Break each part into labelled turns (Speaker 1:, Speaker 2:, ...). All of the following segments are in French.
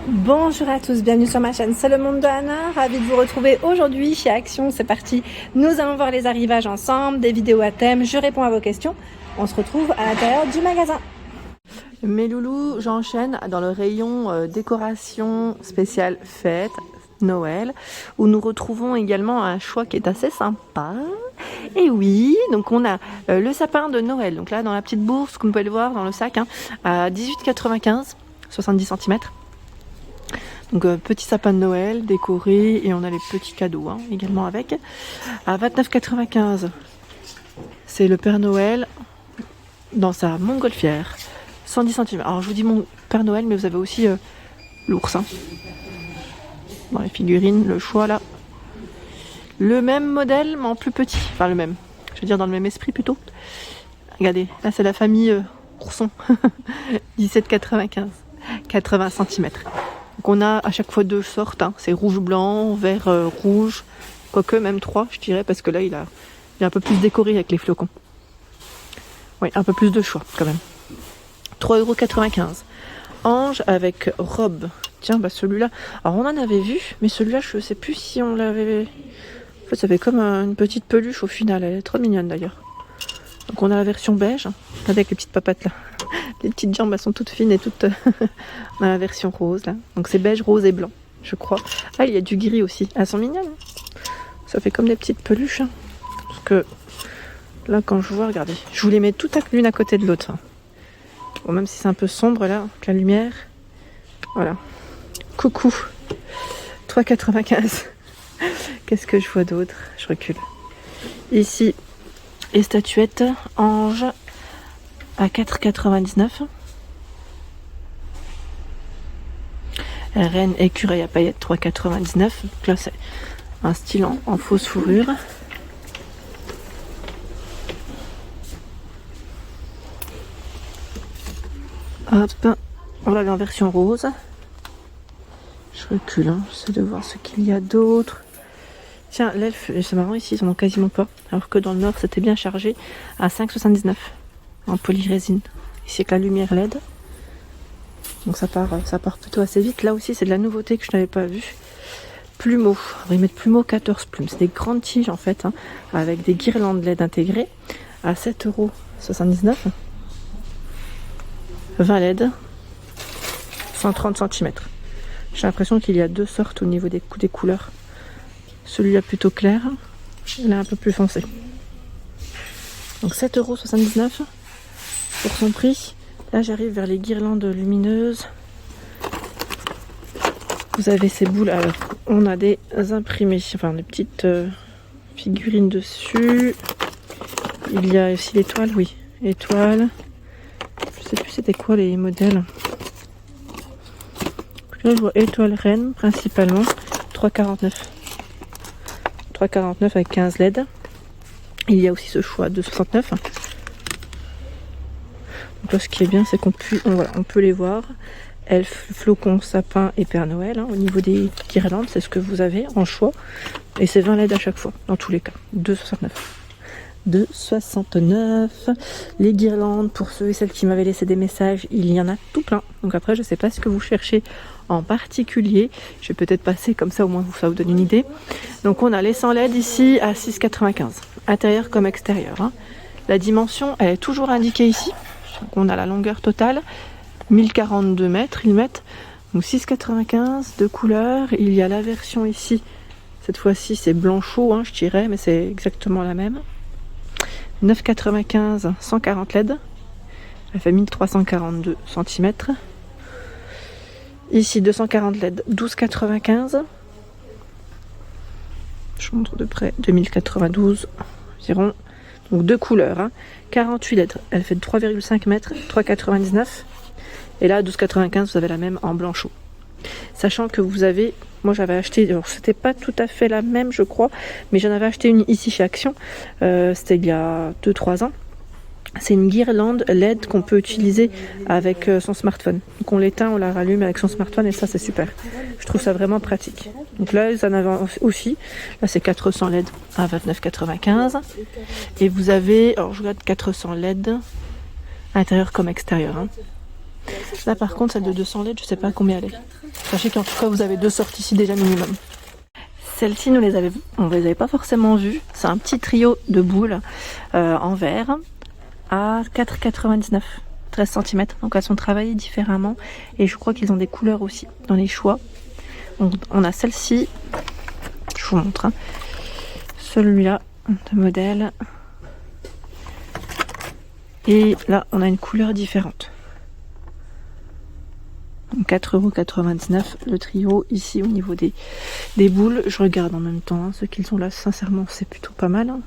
Speaker 1: Bonjour à tous, bienvenue sur ma chaîne C'est le monde de Anna, ravie de vous retrouver aujourd'hui chez Action, c'est parti. Nous allons voir les arrivages ensemble, des vidéos à thème, je réponds à vos questions. On se retrouve à l'intérieur du magasin. Mes loulous, j'enchaîne dans le rayon décoration spéciale fête, Noël, où nous retrouvons également un choix qui est assez sympa. Et oui, donc on a le sapin de Noël, donc là dans la petite bourse, comme vous pouvez le voir dans le sac, à 18,95 €, 70 cm. Donc petit sapin de Noël décoré et on a les petits cadeaux également avec. À 29,95 €, c'est le Père Noël dans sa montgolfière, 110 cm. Alors je vous dis mon Père Noël, mais vous avez aussi l'ours. Dans les figurines, le choix là. Le même modèle, mais en plus petit. Enfin le même, je veux dire dans le même esprit plutôt. Regardez, là c'est la famille ourson. 17,95 €, 80 cm. Donc on a à chaque fois deux sortes, c'est rouge-blanc, vert-rouge, quoique même trois je dirais, parce que là il est un peu plus décoré avec les flocons. Oui, un peu plus de choix quand même. 3,95 €. Ange avec robe. Tiens, bah celui-là, alors on en avait vu, mais celui-là je sais plus si on l'avait... En fait ça fait comme une petite peluche au final, elle est trop mignonne d'ailleurs. Donc on a la version beige, avec les petites papates là. Les petites jambes elles sont toutes fines et toutes... on a la version rose là. Donc c'est beige, rose et blanc, je crois. Ah, il y a du gris aussi. Elles sont mignonnes. Ça fait comme des petites peluches. Parce que là quand je vois, regardez, je vous les mets toutes l'une à côté de l'autre. Bon, même si c'est un peu sombre là, avec la lumière. Voilà. Coucou. 3,95 €. Qu'est-ce que je vois d'autre? Je recule. Ici, les statuettes ange à 4,99 €. Reine écureuil à paillettes 3,99 €. Donc là c'est un style en fausse fourrure. Hop, on l'avait en version rose. Je recule, j'essaie de voir ce qu'il y a d'autre. Tiens, l'elfe, c'est marrant, ici ils en ont quasiment pas. Alors que dans le nord c'était bien chargé à 5,79 € en polyrésine. Ici avec la lumière LED. Donc ça part plutôt assez vite. Là aussi c'est de la nouveauté que je n'avais pas vue. Plumeaux. On va y mettre plumeaux 14 plumes. C'est des grandes tiges en fait, avec des guirlandes LED intégrées à 7,79 €. 20 LED, 130 cm. J'ai l'impression qu'il y a deux sortes au niveau des couleurs. Celui-là plutôt clair, et là un peu plus foncé. Donc 7,79 € pour son prix. Là j'arrive vers les guirlandes lumineuses. Vous avez ces boules, alors on a des imprimés, enfin des petites figurines dessus. Il y a aussi l'étoile, oui, étoile. Je sais plus c'était quoi les modèles. Là je vois étoile reine principalement, 3,49 €. 3,49 € avec 15 LED. Il y a aussi ce choix de 69. Donc là, ce qui est bien, c'est qu'on peut les voir. Elfe, flocon, sapin et Père Noël. Au niveau des guirlandes, c'est ce que vous avez en choix. Et c'est 20 LED à chaque fois, dans tous les cas. 2,69 €. 2,69 €. Les guirlandes, pour ceux et celles qui m'avaient laissé des messages, il y en a tout plein. Donc après, je sais pas ce que vous cherchez en particulier. Je vais peut-être passer comme ça, au moins ça vous donne une idée. Donc on a les 100 LED ici à 6,95 €. Intérieur comme extérieur. La dimension, elle est toujours indiquée ici. Donc on a la longueur totale. 1042 mètres, ils mettent. Donc 6,95 € de couleur. Il y a la version ici. Cette fois-ci, c'est blanc chaud, je dirais, mais c'est exactement la même. 9,95 €, 140 LED. Elle fait 1342 cm. Ici 240 LED, 12,95 €. Je montre de près, 2092 environ. Donc deux couleurs, 48 LED. Elle fait 3,5 mètres, 3,99 €. Et là 12,95 €, vous avez la même en blanc chaud. Sachant que vous avez, moi j'avais acheté, alors c'était pas tout à fait la même je crois, mais j'en avais acheté une ici chez Action, c'était il y a 2-3 ans. C'est une guirlande LED qu'on peut utiliser avec son smartphone. Donc on l'éteint, on la rallume avec son smartphone et ça c'est super. Je trouve ça vraiment pratique. Donc là ils en avaient aussi. Là c'est 400 LED à 29,95 €. Et vous avez, alors je regarde 400 LED, intérieur comme extérieur. Là par contre celle de 200 LED, je sais pas combien elle est. Sachez qu'en tout cas vous avez 2 sortes ici déjà minimum. Celles-ci on les avait pas forcément vues. C'est un petit trio de boules en verre à 4,99, 13 cm. Donc elles sont travaillées différemment et je crois qu'ils ont des couleurs aussi dans les choix. On a celle-ci, je vous montre, hein. Celui-là de modèle. Et là on a une couleur différente. 4,99 € le trio. Ici au niveau des boules, je regarde en même temps, hein, ceux qu'ils ont là, sincèrement c'est plutôt pas mal, hein.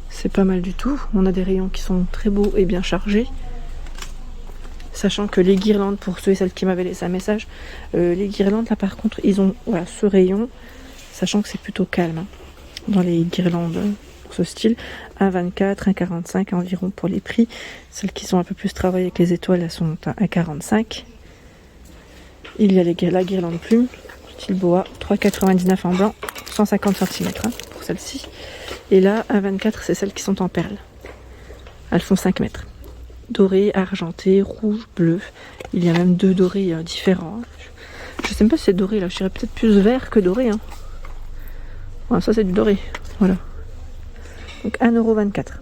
Speaker 1: C'est pas mal du tout. On a des rayons qui sont très beaux et bien chargés, sachant que les guirlandes, pour ceux et celles qui m'avaient laissé un message, les guirlandes là par contre ils ont voilà, ce rayon, sachant que c'est plutôt calme, hein, dans les guirlandes pour ce style. 1,24, 1,45 environ pour les prix. Celles qui sont un peu plus travaillées avec les étoiles, elles sont à 1,45. Il y a la guirlande plume, style boa, 3,99 en blanc, 150 cm hein, pour celle-ci. Et là, 1,24, c'est celles qui sont en perles. Elles font 5 mètres. Doré, argenté, rouge, bleu. Il y a même 2 dorés différents. Je sais même pas si c'est doré là, je dirais peut-être plus vert que doré. Hein. Voilà, ça c'est du doré. Voilà. Donc 1,24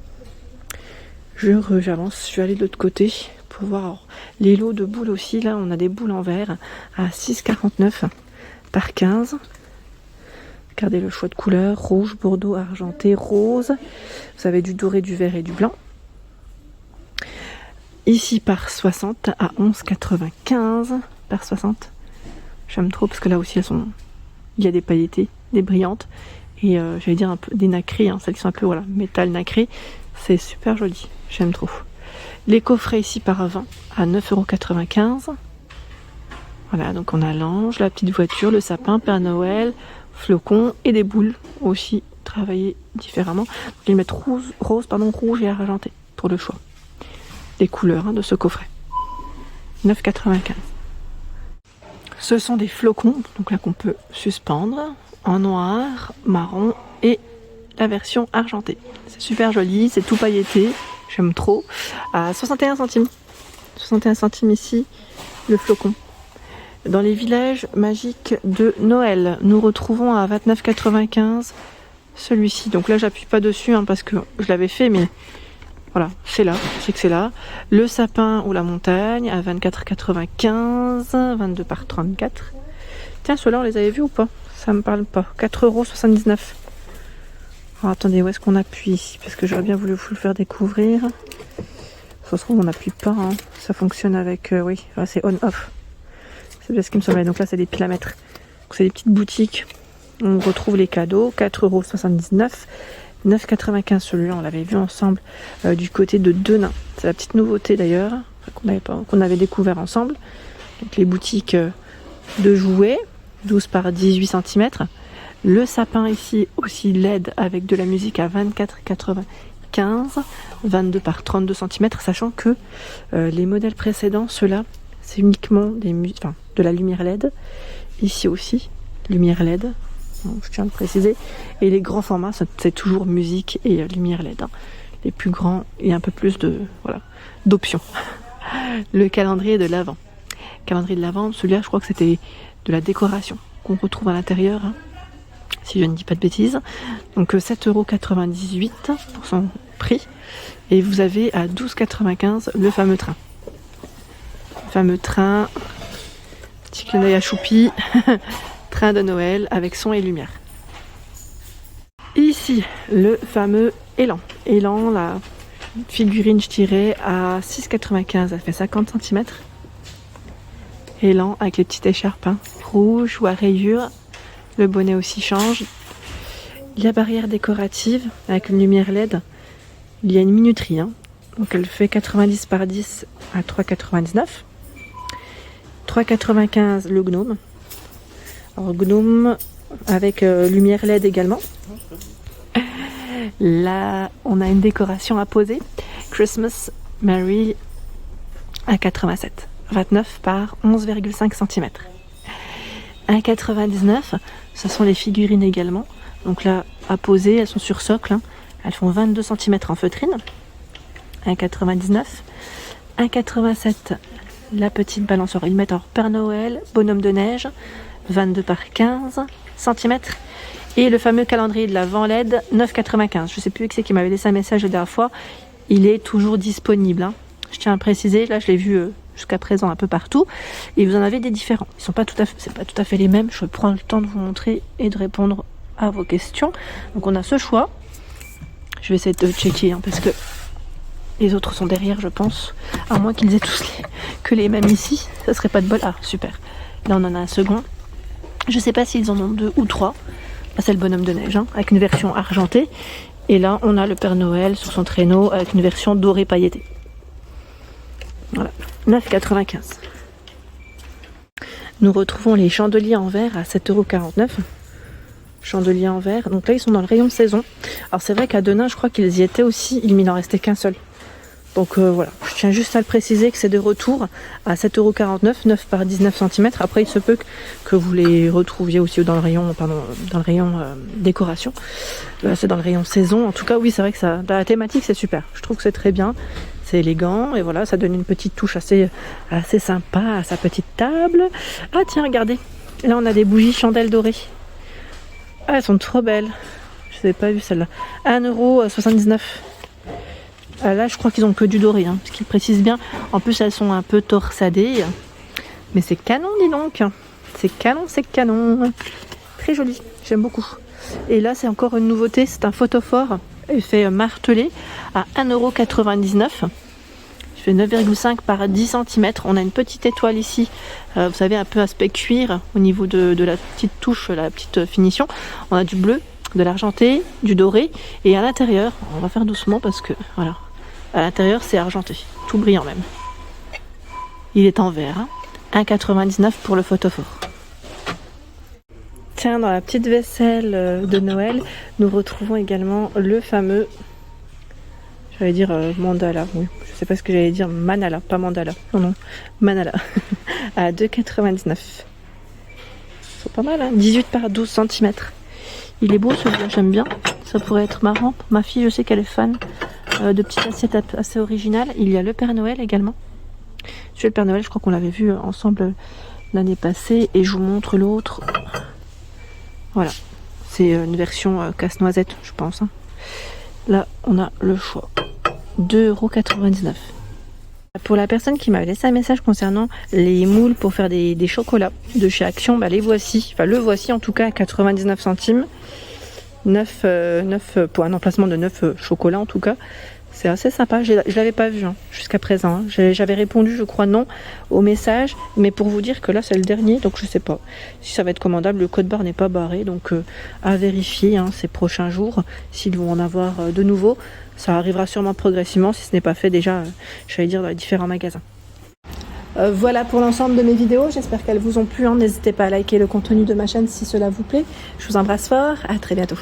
Speaker 1: €. J'avance, je vais aller de l'autre côté pour voir les lots de boules aussi. Là on a des boules en verre à 6,49 par 15. Regardez le choix de couleurs, rouge, bordeaux, argenté, rose. Vous avez du doré, du vert et du blanc. Ici par 60 à 11,95 par 60. J'aime trop parce que là aussi il y a des pailletés, des brillantes. Et j'allais dire un peu des nacrées, hein, celles qui sont un peu voilà, métal nacré. C'est super joli, j'aime trop. Les coffrets ici par 20 à 9,95 €. Voilà, donc on a l'ange, la petite voiture, le sapin, Père Noël, flocons et des boules aussi travaillées différemment. Donc ils mettent rouge et argenté pour le choix des couleurs hein, de ce coffret. 9,95 €. Ce sont des flocons, donc là qu'on peut suspendre en noir, marron et la version argentée. C'est super joli, c'est tout pailleté, j'aime trop. À 61 centimes. 61 centimes ici, le flocon. Dans les villages magiques de Noël, nous retrouvons à 29,95 celui-ci. Donc là, j'appuie pas dessus hein, parce que je l'avais fait, mais voilà, c'est là, je sais que c'est là. Le sapin ou la montagne à 24,95, 22 par 34. Tiens, ceux-là, on les avait vus ou pas? Ça me parle pas. 4,79 €. Alors attendez, où est-ce qu'on appuie ici? Parce que j'aurais bien voulu vous le faire découvrir. Ça se trouve, on n'appuie pas. Hein. Ça fonctionne avec... oui, voilà, c'est on-off. C'est bien ce qui me semblait. Donc là, c'est des piles à mettre. C'est des petites boutiques. On retrouve les cadeaux. 4,79 €. 9,95 celui-là, on l'avait vu ensemble du côté de Denain. C'est la petite nouveauté d'ailleurs, qu'on avait découvert ensemble. Donc les boutiques de jouets, 12 par 18 cm. Le sapin ici aussi LED avec de la musique à 24,95, 22 par 32 cm, sachant que les modèles précédents, ceux-là, c'est uniquement de la lumière LED. Ici aussi, lumière LED. Je tiens à le préciser. Et les grands formats, c'est toujours musique et lumière LED. Hein. Les plus grands, il y a un peu plus d'options. Le calendrier de l'Avent. Calendrier de l'Avent, celui-là, je crois que c'était de la décoration qu'on retrouve à l'intérieur, hein, si je ne dis pas de bêtises. Donc 7,98 € pour son prix. Et vous avez à 12,95 € le fameux train. Le fameux train, petit clin d'œil à Choupi. Train de Noël avec son et lumière. Ici, le fameux élan. Élan, la figurine, je dirais, à 6,95 €. Elle fait 50 cm. Élan avec les petites écharpes hein, rouges ou à rayures. Le bonnet aussi change. La barrière décorative avec une lumière LED. Il y a une minuterie. Hein. Donc elle fait 90 par 10 à 3,99 €. 3,95 € le gnome. Alors, gnome avec lumière LED également. Là, on a une décoration à poser. Christmas Mary à 87. 29 par 11,5 cm. 1,99 €. Ce sont les figurines également. Donc là, à poser, elles sont sur socle. Hein. Elles font 22 cm en feutrine. 1,99 €. 1,87 € la petite balançoire. Ils mettent alors Père Noël, bonhomme de neige, 22 par 15 cm. Et le fameux calendrier de l'Avent LED, 9,95. Je sais plus qui c'est qui m'avait laissé un message la dernière fois. Il est toujours disponible, hein. Je tiens à préciser, là je l'ai vu jusqu'à présent un peu partout. Et vous en avez des différents. Ils sont pas tout à fait, c'est pas tout à fait les mêmes. Je prends le temps de vous montrer et de répondre à vos questions. Donc on a ce choix. Je vais essayer de checker, hein, parce que les autres sont derrière, je pense. À moins qu'ils aient tous que les mêmes ici. Ça serait pas de bol. Ah, super. Là, on en a un second. Je sais pas s'ils en ont 2 ou 3. Là, c'est le bonhomme de neige, hein, avec une version argentée. Et là, on a le Père Noël sur son traîneau avec une version dorée pailletée. Voilà. 9,95. Nous retrouvons les chandeliers en verre à 7,49 €. Chandeliers en verre. Donc là, ils sont dans le rayon saison. Alors, c'est vrai qu'à Denain, je crois qu'ils y étaient aussi. Il n'en restait qu'un seul. Donc voilà, je tiens juste à le préciser que c'est de retour à 7,49 €, 9 par 19 cm. Après, il se peut que vous les retrouviez aussi dans le rayon, décoration. Là, c'est dans le rayon saison. En tout cas, oui, c'est vrai que ça, la thématique, c'est super. Je trouve que c'est très bien. C'est élégant et voilà, ça donne une petite touche assez sympa à sa petite table. Ah tiens, regardez. Là, on a des bougies chandelles dorées. Ah, elles sont trop belles. Je n'avais pas vu celle-là. 1,79 €. Ah, là, je crois qu'ils ont que du doré, hein, parce qu'ils précisent bien. En plus, elles sont un peu torsadées. Mais c'est canon, dis donc. C'est canon, c'est canon. Très joli, j'aime beaucoup. Et là, c'est encore une nouveauté. C'est un photophore. Il fait martelé à 1,99 €. Il fait 9,5 par 10 cm. On a une petite étoile ici. Vous savez, un peu aspect cuir au niveau de la petite touche, la petite finition. On a du bleu, de l'argenté, du doré. Et à l'intérieur, on va faire doucement parce que, voilà. À l'intérieur, c'est argenté, tout brillant même. Il est en verre, hein. 1,99 € pour le photophore. Tiens, dans la petite vaisselle de Noël, nous retrouvons également le fameux, j'allais dire mandala, oui, je sais pas ce que j'allais dire, manala, pas mandala, non, manala, à 2,99 €. Ils sont pas mal, hein. 18 par 12 cm. Il est beau celui-là, j'aime bien, ça pourrait être marrant. Ma fille, je sais qu'elle est fan de petites assiettes assez originales. Il y a le Père Noël également. Celui le Père Noël, je crois qu'on l'avait vu ensemble l'année passée. Et je vous montre l'autre. Voilà. C'est une version casse-noisette, je pense, hein. Là, on a le choix. 2,99 €. Pour la personne qui m'avait laissé un message concernant les moules pour faire des chocolats de chez Action, bah les voici. Enfin, le voici en tout cas à 99 centimes. 9 pour un emplacement de 9 chocolats en tout cas. C'est assez sympa, je l'avais pas vu, hein, jusqu'à présent, hein. J'avais répondu je crois non au message, mais pour vous dire que là c'est le dernier, donc je sais pas si ça va être commandable. Le code barre n'est pas barré, donc à vérifier, hein, ces prochains jours s'ils vont en avoir de nouveau. Ça arrivera sûrement progressivement si ce n'est pas fait déjà, j'allais dire, dans les différents magasins. Voilà pour l'ensemble de mes vidéos, j'espère qu'elles vous ont plu, hein. N'hésitez pas à liker le contenu de ma chaîne si cela vous plaît. Je vous embrasse fort, à très bientôt.